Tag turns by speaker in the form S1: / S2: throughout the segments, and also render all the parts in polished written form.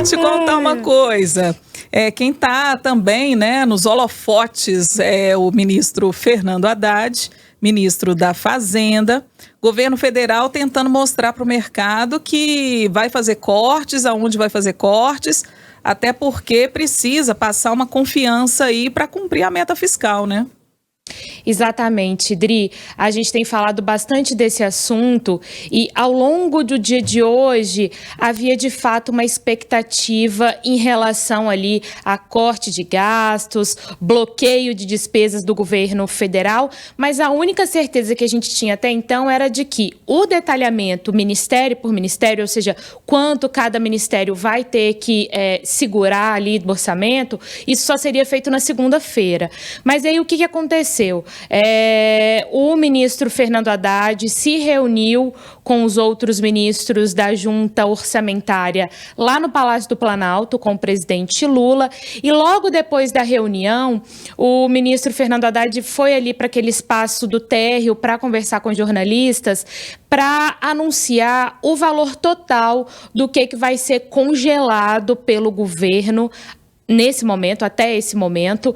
S1: te contar uma coisa. Quem está também, né, nos holofotes é o ministro Fernando Haddad, ministro da Fazenda. Governo federal tentando mostrar para o mercado que vai fazer cortes, aonde vai fazer cortes, até porque precisa passar uma confiança aí para cumprir a meta fiscal, né?
S2: Exatamente, Dri. A gente tem falado bastante desse assunto e ao longo do dia de hoje havia de fato uma expectativa em relação ali a corte de gastos, bloqueio de despesas do governo federal, mas a única certeza que a gente tinha até então era de que o detalhamento ministério por ministério, ou seja, quanto cada ministério vai ter que segurar ali do orçamento, isso só seria feito na segunda-feira. Mas aí o que aconteceu? O ministro Fernando Haddad se reuniu com os outros ministros da junta orçamentária lá no Palácio do Planalto com o presidente Lula e logo depois da reunião o ministro Fernando Haddad foi ali para aquele espaço do térreo para conversar com jornalistas para anunciar o valor total do que vai ser congelado pelo governo nesse momento, até esse momento,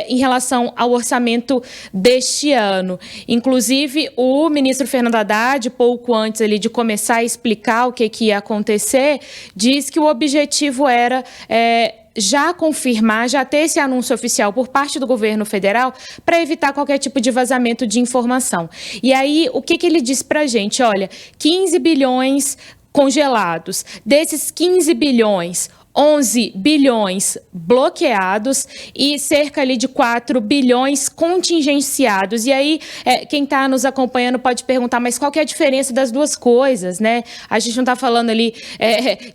S2: em relação ao orçamento deste ano. Inclusive, o ministro Fernando Haddad, pouco antes ali de começar a explicar o que ia acontecer, disse que o objetivo era já confirmar, já ter esse anúncio oficial por parte do governo federal para evitar qualquer tipo de vazamento de informação. E aí, o que ele disse para a gente? Olha, 15 bilhões congelados. Desses 15 bilhões, 11 bilhões bloqueados e cerca ali de 4 bilhões contingenciados. E aí, quem está nos acompanhando pode perguntar, mas qual que é a diferença das duas coisas, né? A gente não está falando ali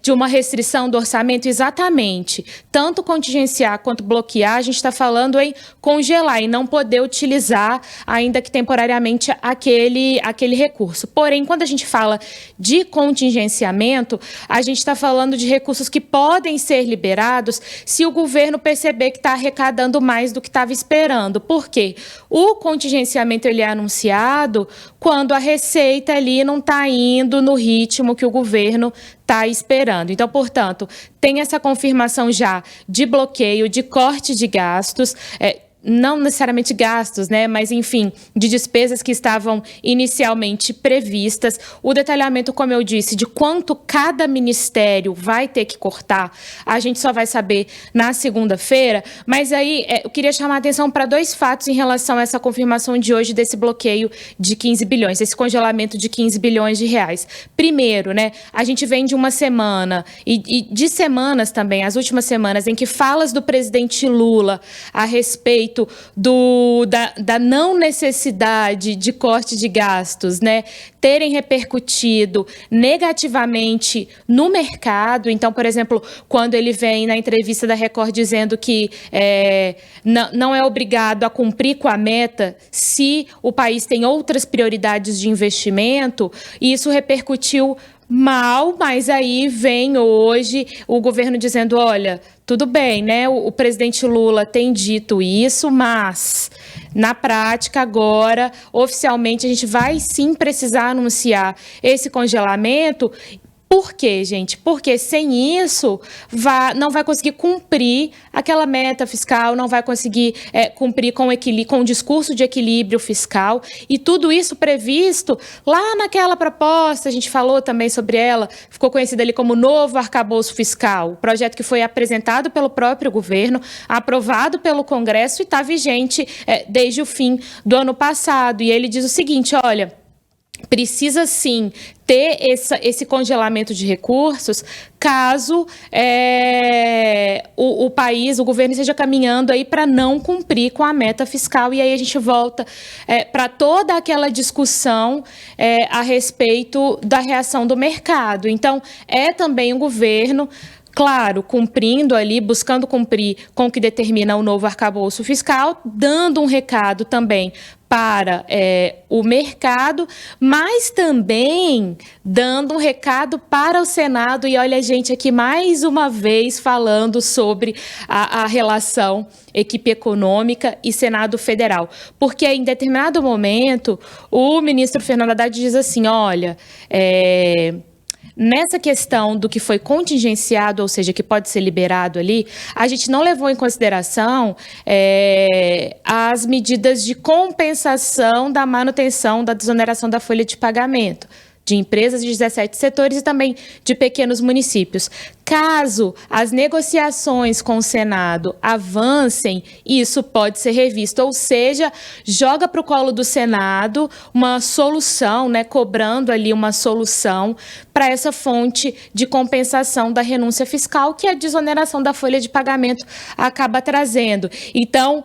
S2: de uma restrição do orçamento exatamente. Tanto contingenciar quanto bloquear, a gente está falando em congelar e não poder utilizar, ainda que temporariamente, aquele recurso. Porém, quando a gente fala de contingenciamento, a gente está falando de recursos que podem ser liberados se o governo perceber que está arrecadando mais do que estava esperando. Por quê? O contingenciamento ele é anunciado quando a receita ali não está indo no ritmo que o governo está esperando. Então, portanto, tem essa confirmação já de bloqueio, de corte de gastos, não necessariamente gastos, né, mas enfim, de despesas que estavam inicialmente previstas. O detalhamento, como eu disse, de quanto cada ministério vai ter que cortar, a gente só vai saber na segunda-feira, mas aí eu queria chamar a atenção para dois fatos em relação a essa confirmação de hoje desse bloqueio de 15 bilhões, esse congelamento de 15 bilhões de reais. Primeiro, né, a gente vem de uma semana e de semanas também, as últimas semanas, em que falas do presidente Lula a respeito da não necessidade de corte de gastos, né, terem repercutido negativamente no mercado. Então, por exemplo, quando ele vem na entrevista da Record dizendo que não é obrigado a cumprir com a meta se o país tem outras prioridades de investimento, e isso repercutiu mal, mas aí vem hoje o governo dizendo, olha, tudo bem, né? O presidente Lula tem dito isso, mas na prática agora, oficialmente, a gente vai sim precisar anunciar esse congelamento. Por quê, gente? Porque sem isso não vai conseguir cumprir aquela meta fiscal, não vai conseguir cumprir com o discurso de equilíbrio fiscal, e tudo isso previsto lá naquela proposta, a gente falou também sobre ela, ficou conhecida ali como novo arcabouço fiscal, projeto que foi apresentado pelo próprio governo, aprovado pelo Congresso e está vigente desde o fim do ano passado. E ele diz o seguinte, olha, precisa sim ter esse congelamento de recursos caso o governo esteja caminhando aí para não cumprir com a meta fiscal. E aí a gente volta para toda aquela discussão a respeito da reação do mercado. Então, também o governo, claro, cumprindo ali, buscando cumprir com o que determina o novo arcabouço fiscal, dando um recado também para o mercado, mas também dando um recado para o Senado. E olha a gente aqui mais uma vez falando sobre a relação equipe econômica e Senado Federal. Porque em determinado momento, o ministro Fernando Haddad diz assim, olha, nessa questão do que foi contingenciado, ou seja, que pode ser liberado ali, a gente não levou em consideração as medidas de compensação da manutenção da desoneração da folha de pagamento de empresas de 17 setores e também de pequenos municípios. Caso as negociações com o Senado avancem, isso pode ser revisto, ou seja, joga para o colo do Senado uma solução, né, cobrando ali uma solução para essa fonte de compensação da renúncia fiscal que a desoneração da folha de pagamento acaba trazendo. Então,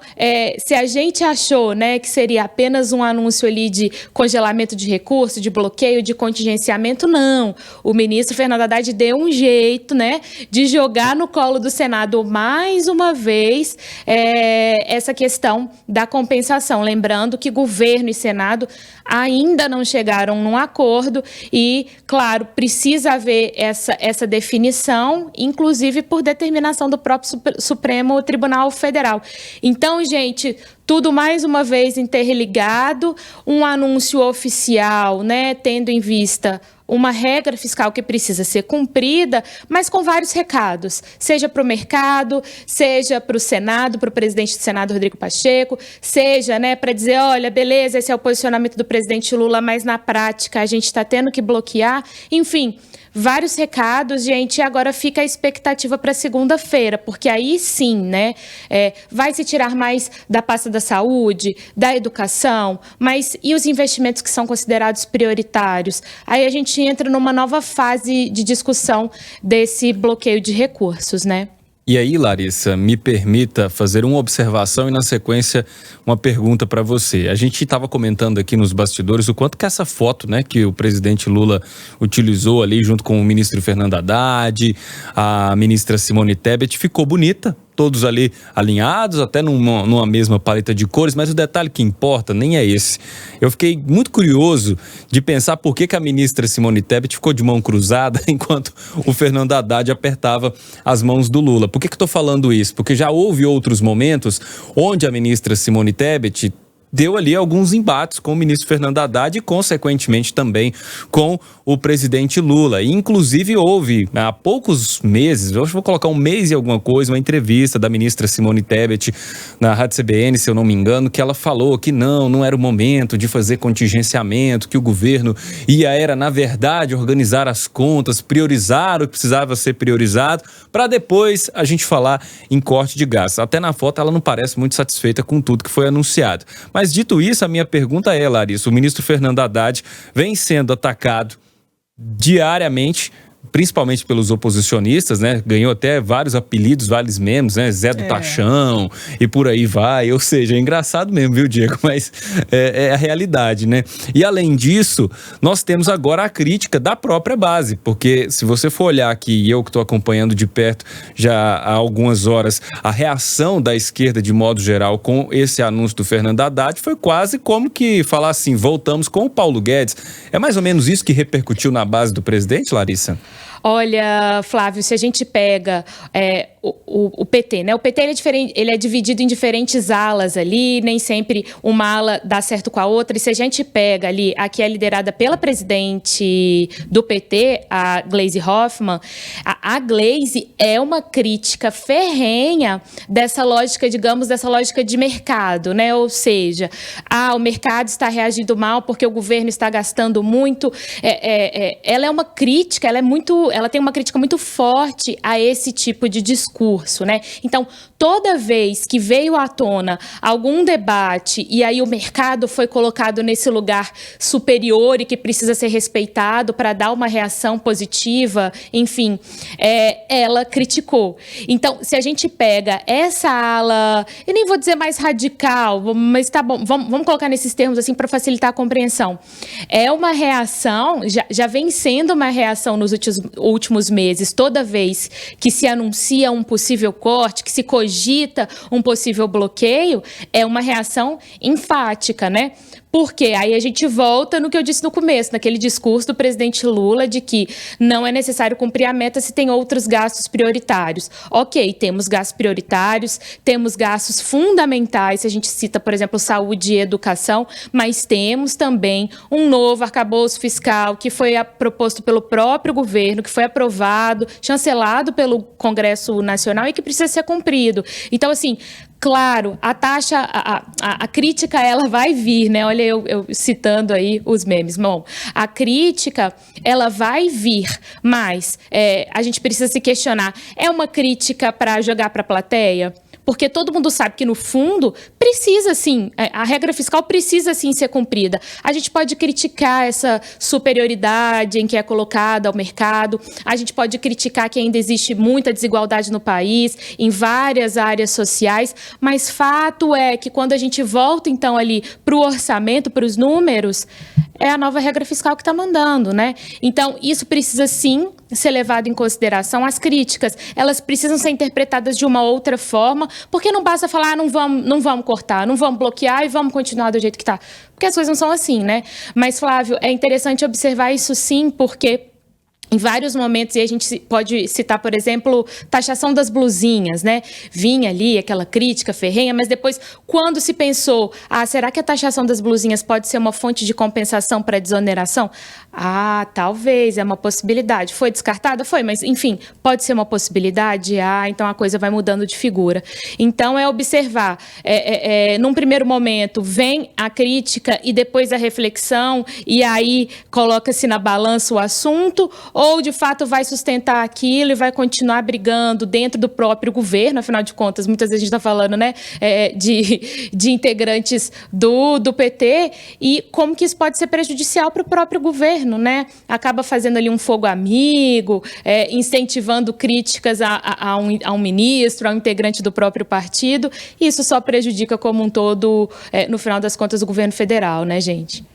S2: se a gente achou, né, que seria apenas um anúncio ali de congelamento de recursos, de bloqueio, de contingenciamento, não. O ministro Fernando Haddad deu um jeito, né, de jogar no colo do Senado mais uma vez essa questão da compensação. Lembrando que governo e Senado ainda não chegaram num acordo e, claro, precisa haver essa definição, inclusive por determinação do próprio Supremo Tribunal Federal. Então, gente, tudo mais uma vez interligado, um anúncio oficial, né, tendo em vista uma regra fiscal que precisa ser cumprida, mas com vários recados, seja para o mercado, seja para o Senado, para o presidente do Senado, Rodrigo Pacheco, seja, né, para dizer, olha, beleza, esse é o posicionamento do presidente Lula, mas na prática a gente está tendo que bloquear, enfim, vários recados, gente, e agora fica a expectativa para segunda-feira, porque aí sim, né, vai se tirar mais da pasta da saúde, da educação, mas e os investimentos que são considerados prioritários? Aí a gente entra numa nova fase de discussão desse bloqueio de recursos, né?
S3: E aí, Larissa, me permita fazer uma observação e, na sequência, uma pergunta para você. A gente estava comentando aqui nos bastidores o quanto que essa foto, né, que o presidente Lula utilizou ali junto com o ministro Fernando Haddad, a ministra Simone Tebet, ficou bonita. Todos ali alinhados, até numa mesma paleta de cores, mas o detalhe que importa nem é esse. Eu fiquei muito curioso de pensar por que a ministra Simone Tebet ficou de mão cruzada enquanto o Fernando Haddad apertava as mãos do Lula. Por que estou falando isso? Porque já houve outros momentos onde a ministra Simone Tebet deu ali alguns embates com o ministro Fernando Haddad e, consequentemente, também com o presidente Lula. E, inclusive, houve, há poucos meses, eu vou colocar um mês e alguma coisa, uma entrevista da ministra Simone Tebet na Rádio CBN, se eu não me engano, que ela falou que não era o momento de fazer contingenciamento, que o governo era, na verdade, organizar as contas, priorizar o que precisava ser priorizado, para depois a gente falar em corte de gastos. Até na foto ela não parece muito satisfeita com tudo que foi anunciado. Mas dito isso, a minha pergunta é, Larissa, o ministro Fernando Haddad vem sendo atacado diariamente, principalmente pelos oposicionistas, né? Ganhou até vários apelidos, vários memes, né? Zé do Taxão e por aí vai. Ou seja, é engraçado mesmo, viu, Diego? Mas é a realidade, né? E além disso, nós temos agora a crítica da própria base, porque se você for olhar aqui, e eu que estou acompanhando de perto já há algumas horas, a reação da esquerda de modo geral com esse anúncio do Fernando Haddad foi quase como que falar assim, voltamos com o Paulo Guedes. É mais ou menos isso que repercutiu na base do presidente, Larissa?
S2: Olha, Flávio, se a gente pega o PT, né? O PT ele é dividido em diferentes alas ali, nem sempre uma ala dá certo com a outra. E se a gente pega ali, a que é liderada pela presidente do PT, a Gleisi Hoffmann, a Gleisi é uma crítica ferrenha dessa lógica, digamos, dessa lógica de mercado, né? Ou seja, o mercado está reagindo mal porque o governo está gastando muito. Ela é uma crítica, ela tem uma crítica muito forte a esse tipo de discurso, né? Então, toda vez que veio à tona algum debate e aí o mercado foi colocado nesse lugar superior e que precisa ser respeitado para dar uma reação positiva, enfim, ela criticou. Então, se a gente pega essa ala, eu nem vou dizer mais radical, mas tá bom, vamos colocar nesses termos assim para facilitar a compreensão. É uma reação, já vem sendo uma reação nos últimos meses, toda vez que se anuncia um possível corte, que se cogita um possível bloqueio, é uma reação enfática, né? Por quê? Aí a gente volta no que eu disse no começo, naquele discurso do presidente Lula de que não é necessário cumprir a meta se tem outros gastos prioritários. Ok, temos gastos prioritários, temos gastos fundamentais, se a gente cita, por exemplo, saúde e educação, mas temos também um novo arcabouço fiscal que foi proposto pelo próprio governo, que foi aprovado, chancelado pelo Congresso Nacional e que precisa ser cumprido. Então, assim, claro, a taxa, a crítica, ela vai vir, né? Olha, eu citando aí os memes. Bom, a crítica, ela vai vir, mas a gente precisa se questionar. É uma crítica para jogar para a plateia? Porque todo mundo sabe que, no fundo, precisa sim, a regra fiscal precisa sim ser cumprida. A gente pode criticar essa superioridade em que é colocada ao mercado, a gente pode criticar que ainda existe muita desigualdade no país, em várias áreas sociais, mas fato é que quando a gente volta, então, ali para o orçamento, para os números, é a nova regra fiscal que está mandando, né? Então, isso precisa sim ser levado em consideração. As críticas, elas precisam ser interpretadas de uma outra forma, porque não basta falar, não vamos cortar, não vamos bloquear e vamos continuar do jeito que está. Porque as coisas não são assim, né? Mas, Flávio, é interessante observar isso sim, porque em vários momentos, e a gente pode citar, por exemplo, taxação das blusinhas, né? Vinha ali aquela crítica ferrenha, mas depois, quando se pensou, será que a taxação das blusinhas pode ser uma fonte de compensação para desoneração? Talvez, é uma possibilidade. Foi descartada? Foi, mas, enfim, pode ser uma possibilidade? Então a coisa vai mudando de figura. Então, é observar, num primeiro momento, vem a crítica e depois a reflexão, e aí coloca-se na balança o assunto, ou de fato vai sustentar aquilo e vai continuar brigando dentro do próprio governo, afinal de contas, muitas vezes a gente está falando, né, de integrantes do PT, e como que isso pode ser prejudicial para o próprio governo, né? Acaba fazendo ali um fogo amigo, incentivando críticas a um ministro, a um integrante do próprio partido, e isso só prejudica como um todo, no final das contas, o governo federal, né, gente?